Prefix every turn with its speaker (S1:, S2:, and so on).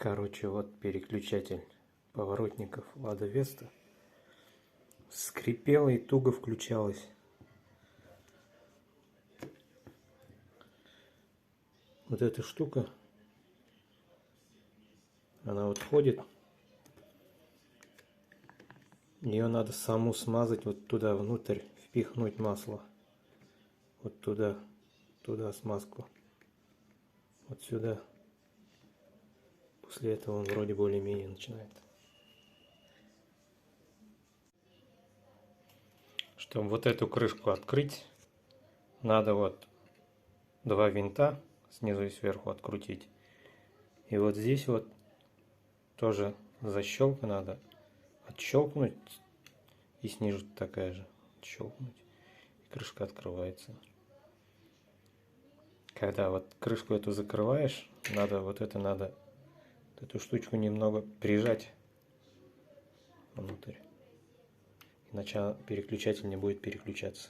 S1: Короче, вот переключатель поворотников Лада Веста. Скрипела и туго включалась. Вот эта штука, она вот ходит. Ее надо саму смазать, вот туда внутрь впихнуть масло. Вот туда смазку. Вот сюда. После этого он вроде более-менее начинает. Чтобы вот эту крышку открыть, надо вот два винта снизу и сверху открутить. И вот здесь вот тоже защелка надо отщелкнуть. И снизу такая же отщелкнуть. И крышка открывается. Когда вот крышку эту закрываешь, надо эту штучку немного прижать внутрь. Иначе переключатель не будет переключаться.